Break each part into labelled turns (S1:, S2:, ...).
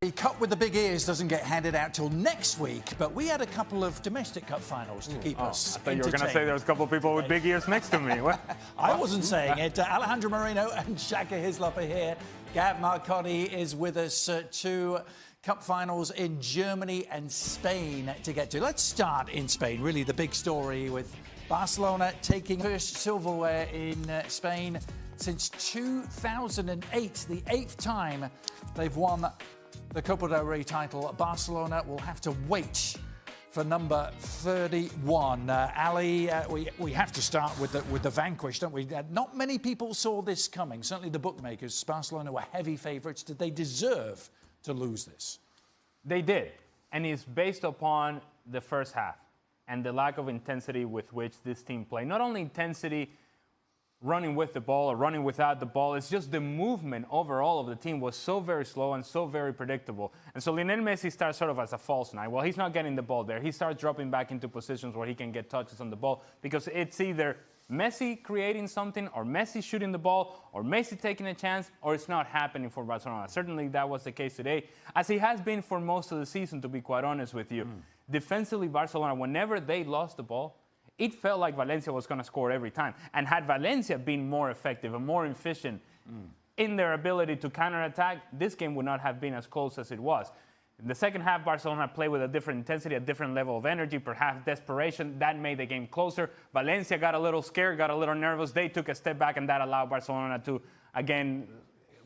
S1: The Cup with the big ears doesn't get handed out till next week, but we had a couple of domestic cup finals to keep us
S2: I thought you were going to say there's a couple of people with big ears next to me.
S1: I wasn't saying it. Alejandro Moreno and Shaka Hislop are here. Gab Marcotti is with us. Two cup finals in Germany and Spain to get to. Let's start in Spain. Really the big story with Barcelona taking first silverware in Spain since 2008, the 8th time they've won the Copa del Rey title. Barcelona will have to wait for number 31. Ali, we have to start with the vanquish, don't we? Not many people saw this coming. Certainly the bookmakers. Barcelona were heavy favourites. Did they deserve to lose this?
S2: They did, and it's based upon the first half and the lack of intensity with which this team played. Not only intensity running with the ball or running without the ball, it's just the movement overall of the team was so very slow and so very predictable. And so Lionel Messi starts sort of as a false nine. Well, he's not getting the ball there. He starts dropping back into positions where he can get touches on the ball because it's either Messi creating something or Messi shooting the ball or Messi taking a chance, or it's not happening for Barcelona. Certainly that was the case today, as it has been for most of the season, to be quite honest with you. Defensively, Barcelona, whenever they lost the ball, it felt like Valencia was going to score every time. And had Valencia been more effective and more efficient in their ability to counterattack, this game would not have been as close as it was. In the second half, Barcelona played with a different intensity, a different level of energy, perhaps desperation. That made the game closer. Valencia got a little scared, got a little nervous. They took a step back, and that allowed Barcelona to, again,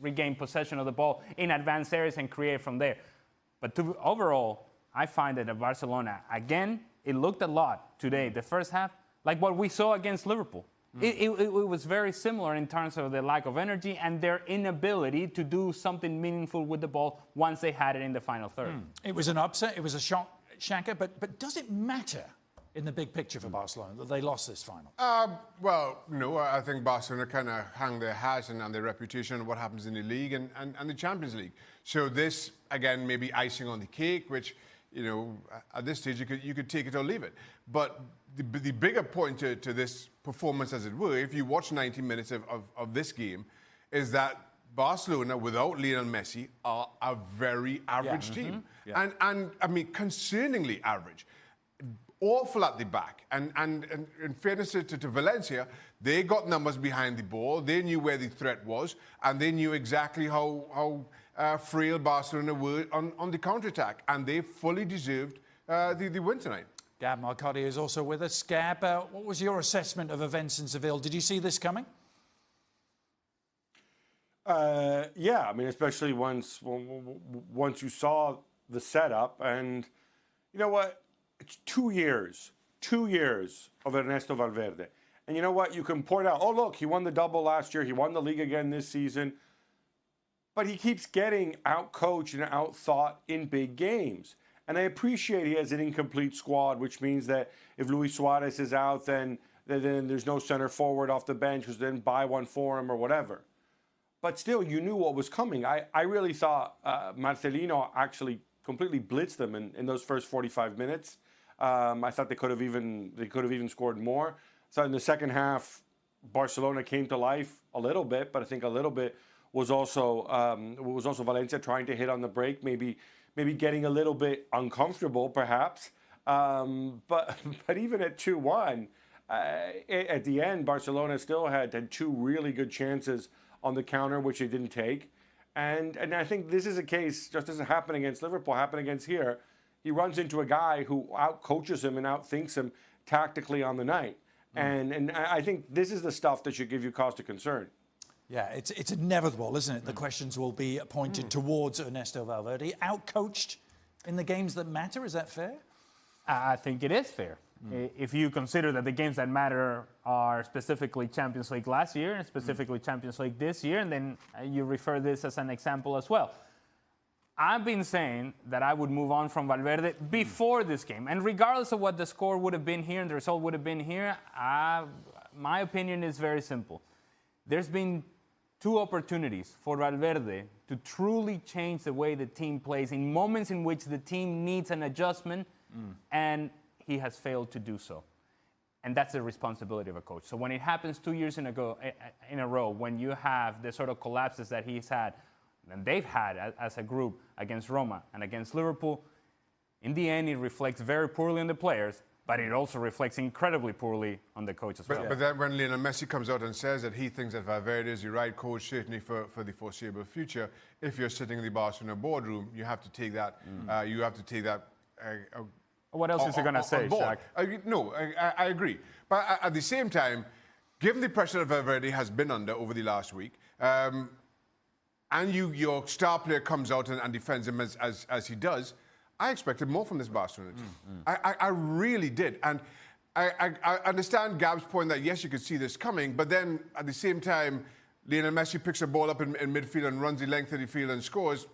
S2: regain possession of the ball in advanced areas and create from there. But overall, I find that at Barcelona, again, it looked a lot today, the first half, like what we saw against Liverpool. It was very similar in terms of the lack of energy and their inability to do something meaningful with the ball once they had it in the final third.
S1: It was an upset, it was a shock, Shaka, but does it matter in the big picture for Barcelona that they lost this final?
S3: Well, no, I think Barcelona kind of hang their hats and their reputation on what happens in the league and the Champions League. So this, again, may be icing on the cake, which, you know, at this stage, you could take it or leave it. But the bigger point to this performance, as it were, if you watch 90 minutes of this game, is that Barcelona, without Lionel Messi, are a very average team. And I mean, concerningly average. Awful at the back. And in fairness to Valencia, they got numbers behind the ball. They knew where the threat was, and they knew exactly how frail Barcelona were on the counter-attack, and they fully deserved the win tonight.
S1: Gab Marcotti is also with us. Gab, what was your assessment of events in Seville? Did you see this coming?
S4: Yeah, I mean, especially once you saw the setup, and you know what? It's 2 years of Ernesto Valverde. And you know what? You can point out, oh, look, he won the double last year. He won the league again this season. But he keeps getting out-coached and out-thought in big games. And I appreciate he has an incomplete squad, which means that if Luis Suarez is out, then there's no center forward off the bench because then buy one for him or whatever. But still, you knew what was coming. I really thought Marcelino actually completely blitzed them in those first 45 minutes. I thought they could have even scored more. So in the second half, Barcelona came to life a little bit, but I think a little bit was also Valencia trying to hit on the break, maybe getting a little bit uncomfortable, perhaps. But even at 2-1, at the end, Barcelona still had two really good chances on the counter, which they didn't take. And I think this is a case, just doesn't happen against Liverpool, happen against here. He runs into a guy who out-coaches him and outthinks him tactically on the night. And I think this is the stuff that should give you cause to concern.
S1: Yeah, it's inevitable, isn't it? The questions will be pointed towards Ernesto Valverde. Out-coached in the games that matter, is that fair?
S2: I think it is fair. If you consider that the games that matter are specifically Champions League last year and specifically Champions League this year, and then you refer this as an example as well. I've been saying that I would move on from Valverde before this game. And regardless of what the score would have been here and the result would have been here, my opinion is very simple. There's been 2 opportunities for Valverde to truly change the way the team plays in moments in which the team needs an adjustment, and he has failed to do so. And that's the responsibility of a coach. So when it happens 2 years in a row, when you have the sort of collapses that he's had than they've had as a group against Roma and against Liverpool, in the end, it reflects very poorly on the players, but it also reflects incredibly poorly on the coach as well.
S3: But then when Lionel Messi comes out and says that he thinks that Valverde is the right coach, certainly for the foreseeable future, if you're sitting in the Barcelona boardroom, you have to take that.
S2: What else is he going to say, Shaq?
S3: I agree. But at the same time, given the pressure that Valverde has been under over the last week, and your star player comes out and defends him as he does, I expected more from this Barcelona team. I really did. And I understand Gab's point that, yes, you could see this coming, but then at the same time, Lionel Messi picks a ball up in midfield and runs the length of the field and scores.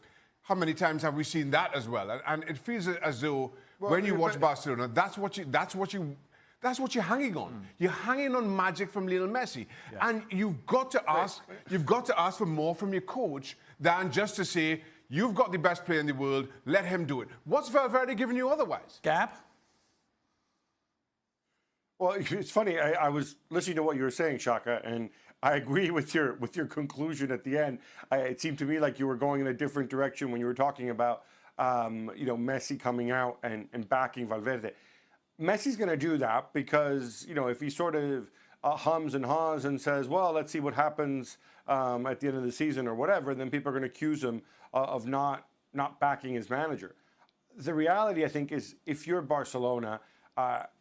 S3: How many times have we seen that as well? And it feels as though when you watch Barcelona, that's what you're hanging on. You're hanging on magic from Lionel Messi. Yeah. And you've got to ask for more from your coach than just to say, you've got the best player in the world, let him do it. What's Valverde giving you otherwise?
S1: Gab?
S4: Well, it's funny. I was listening to what you were saying, Shaka, and I agree with your conclusion at the end. It seemed to me like you were going in a different direction when you were talking about Messi coming out and backing Valverde. Messi's going to do that because, if he sort of hums and haws and says, well, let's see what happens at the end of the season or whatever, then people are going to accuse him of not backing his manager. The reality, I think, is if you're Barcelona,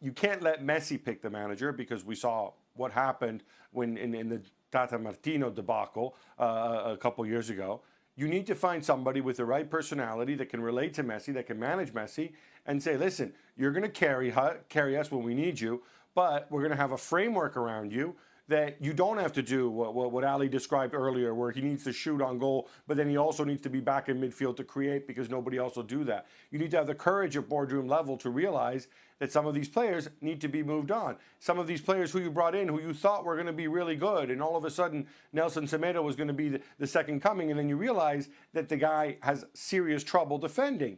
S4: you can't let Messi pick the manager because we saw what happened when in the Tata Martino debacle a couple years ago. You need to find somebody with the right personality that can relate to Messi, that can manage Messi, and say, listen, you're going to carry us when we need you, but we're going to have a framework around you that you don't have to do what Ali described earlier, where he needs to shoot on goal, but then he also needs to be back in midfield to create because nobody else will do that. You need to have the courage at boardroom level to realize that some of these players need to be moved on. Some of these players who you brought in, who you thought were going to be really good, and all of a sudden Nelson Semedo was going to be the second coming, and then you realize that the guy has serious trouble defending.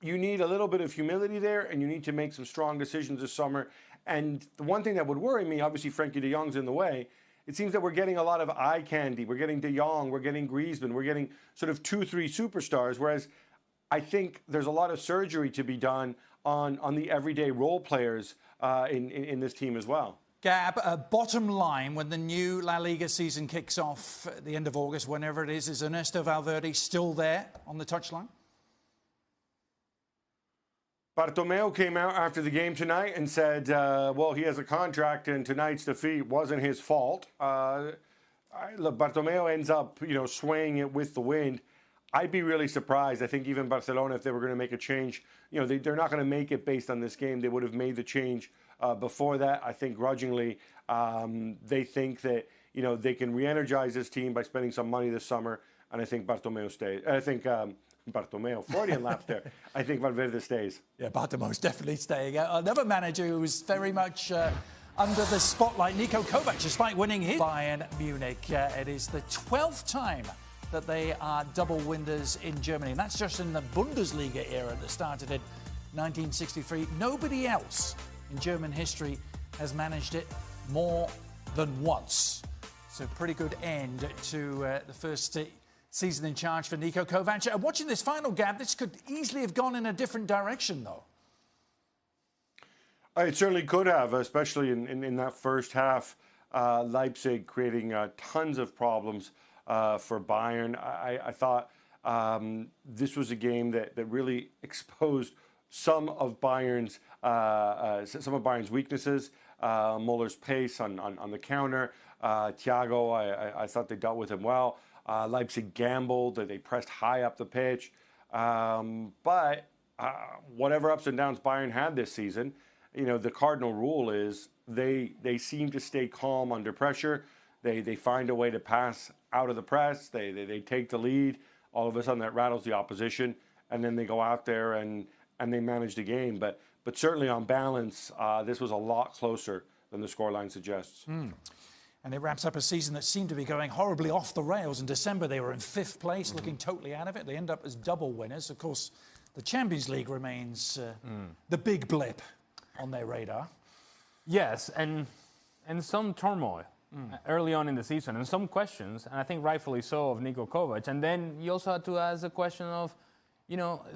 S4: You need a little bit of humility there, and you need to make some strong decisions this summer. And the one thing that would worry me, obviously Frankie de Jong's in the way, it seems that we're getting a lot of eye candy. We're getting de Jong, we're getting Griezmann, we're getting sort of 2-3 superstars, whereas I think there's a lot of surgery to be done on the everyday role players in this team as well.
S1: Gab, bottom line, when the new La Liga season kicks off at the end of August, whenever it is Ernesto Valverde still there on the touchline?
S4: Bartomeu came out after the game tonight and said, well, he has a contract and tonight's defeat wasn't his fault. Look, Bartomeu ends up, swaying it with the wind. I'd be really surprised. I think even Barcelona, if they were going to make a change, they're not going to make it based on this game. They would have made the change before that. I think grudgingly, they think that, they can re-energize this team by spending some money this summer. And I think Bartomeu stays. I think Bartomeu, Freudian lapse there. I think Valverde stays.
S1: Yeah, Bartomeu's definitely staying. Another manager who's very much under the spotlight, Niko Kovac, despite winning his Bayern Munich. It is the 12th time that they are double winners in Germany. And that's just in the Bundesliga era that started in 1963. Nobody else in German history has managed it more than once. So pretty good end to the first season in charge for Niko Kovac. Watching this final, Gab, this could easily have gone in a different direction, though.
S4: It certainly could have, especially in that first half. Leipzig creating tons of problems for Bayern. I thought this was a game that really exposed some of Bayern's weaknesses. Muller's pace on the counter. Thiago, I thought they dealt with him well. Leipzig gambled, they pressed high up the pitch. But whatever ups and downs Bayern had this season, the cardinal rule is they seem to stay calm under pressure. They find a way to pass out of the press. They take the lead. All of a sudden that rattles the opposition. And then they go out there and they manage the game. But certainly on balance, this was a lot closer than the scoreline suggests.
S1: And it wraps up a season that seemed to be going horribly off the rails. In December, they were in 5th place, looking totally out of it. They end up as double winners. Of course, the Champions League remains the big blip on their radar.
S2: Yes, and some turmoil early on in the season, and some questions, and I think rightfully so, of Niko Kovac. And then you also had to ask the question of,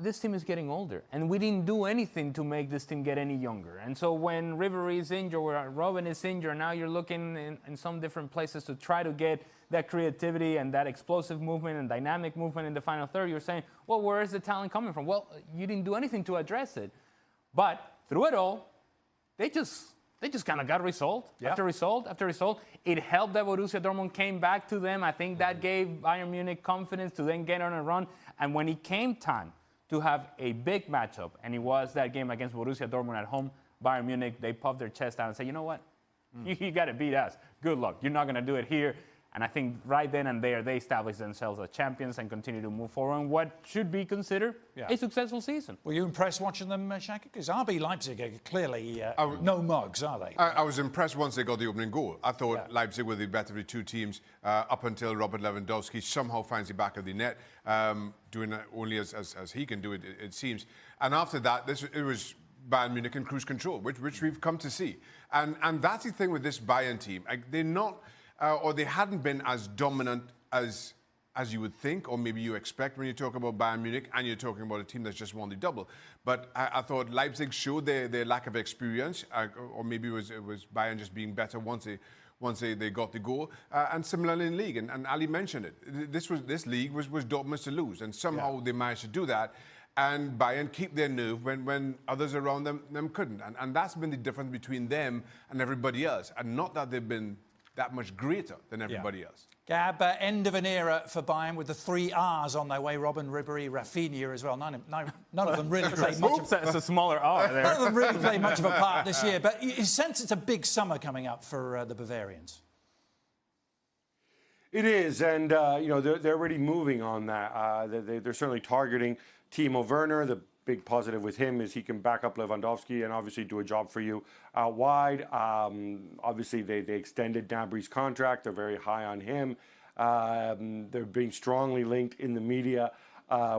S2: this team is getting older, and we didn't do anything to make this team get any younger. And so when Ribéry is injured, or Robin is injured, now you're looking in some different places to try to get that creativity and that explosive movement and dynamic movement in the final third. You're saying, well, where is the talent coming from? Well, you didn't do anything to address it. But through it all, they just kind of got result after result after result. It helped that Borussia Dortmund came back to them. I think that gave Bayern Munich confidence to then get on a run. And when it came time to have a big matchup, and it was that game against Borussia Dortmund at home, Bayern Munich, they puffed their chest out and said, you know what? You got to beat us. Good luck. You're not going to do it here. And I think right then and there, they established themselves as champions and continue to move forward in what should be considered a successful season.
S1: Were you impressed watching them, Shaka? Because RB Leipzig are clearly no mugs, are they?
S3: I was impressed once they got the opening goal. I thought Leipzig were the better of the two teams up until Robert Lewandowski somehow finds the back of the net, doing it only as he can do it, it seems. And after that, it was Bayern Munich in cruise control, which we've come to see. And that's the thing with this Bayern team. They're not... or they hadn't been as dominant as you would think, or maybe you expect when you talk about Bayern Munich and you're talking about a team that's just won the double. But I thought Leipzig showed their lack of experience, or maybe it was Bayern just being better once they got the goal. And similarly in league, and Ali mentioned it, this league was Dortmund's to lose, and somehow they managed to do that. And Bayern keep their nerve when others around them couldn't. And that's been the difference between them and everybody else. And not that they've been that much greater than everybody else.
S1: Gab, end of an era for Bayern with the 3 R's on their way. Robin, Ribéry, Rafinha as well. None of them really played much of
S2: It's a smaller R there.
S1: None of them really played much of a part this year. But you sense it's a big summer coming up for the Bavarians.
S4: It is, and they're already moving on that. They're certainly targeting Timo Werner. The big positive with him is he can back up Lewandowski and obviously do a job for you out wide. Obviously, they extended Gnabry's contract. They're very high on him. They're being strongly linked in the media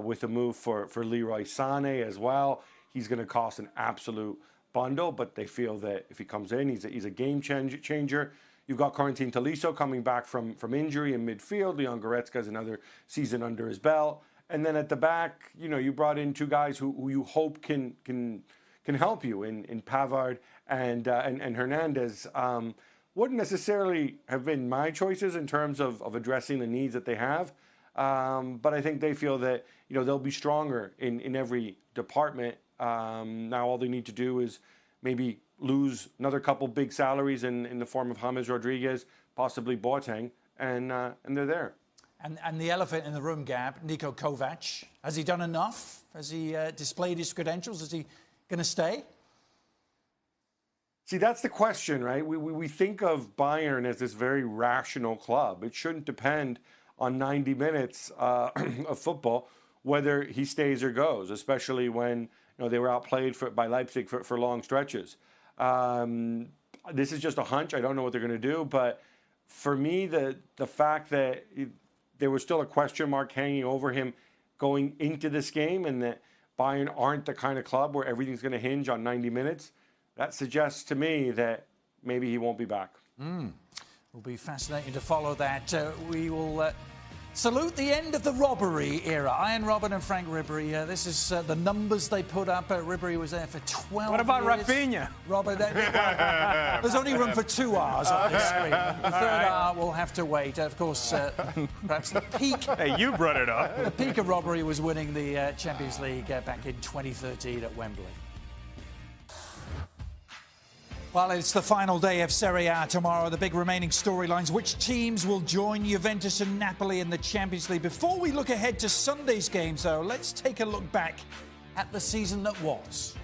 S4: with a move for Leroy Sané as well. He's going to cost an absolute bundle, but they feel that if he comes in, he's a game changer. You've got Corentin Tolisso coming back from injury in midfield. Leon Goretzka has another season under his belt. And then at the back, you brought in 2 guys who you hope can help you in Pavard and Hernandez. Wouldn't necessarily have been my choices in terms of addressing the needs that they have. But I think they feel that they'll be stronger in every department. Now all they need to do is maybe lose another couple big salaries in the form of James Rodriguez, possibly Boateng, and they're there.
S1: And the elephant in the room, Gab, Niko Kovac. Has he done enough? Has he displayed his credentials? Is he going to stay?
S4: See, that's the question, right? We think of Bayern as this very rational club. It shouldn't depend on 90 minutes of football whether he stays or goes, especially when they were outplayed by Leipzig for long stretches. This is just a hunch. I don't know what they're going to do, but for me, the fact that there was still a question mark hanging over him going into this game, and that Bayern aren't the kind of club where everything's going to hinge on 90 minutes, that suggests to me that maybe he won't be back.
S1: Will be fascinating to follow that. We will salute the end of the Robbery era. Ian Robin and Frank Ribéry. This is the numbers they put up. Ribéry was there for 12
S2: What about
S1: years.
S2: Rafinha?
S1: Robin, there's only room for 2 R's on this screen. The 3rd R will have to wait. Of course, perhaps the peak.
S2: Hey, you brought it up.
S1: The peak of Robbery was winning the Champions League back in 2013 at Wembley. Well, it's the final day of Serie A tomorrow. The big remaining storylines. Which teams will join Juventus and Napoli in the Champions League? Before we look ahead to Sunday's games, though, let's take a look back at the season that was.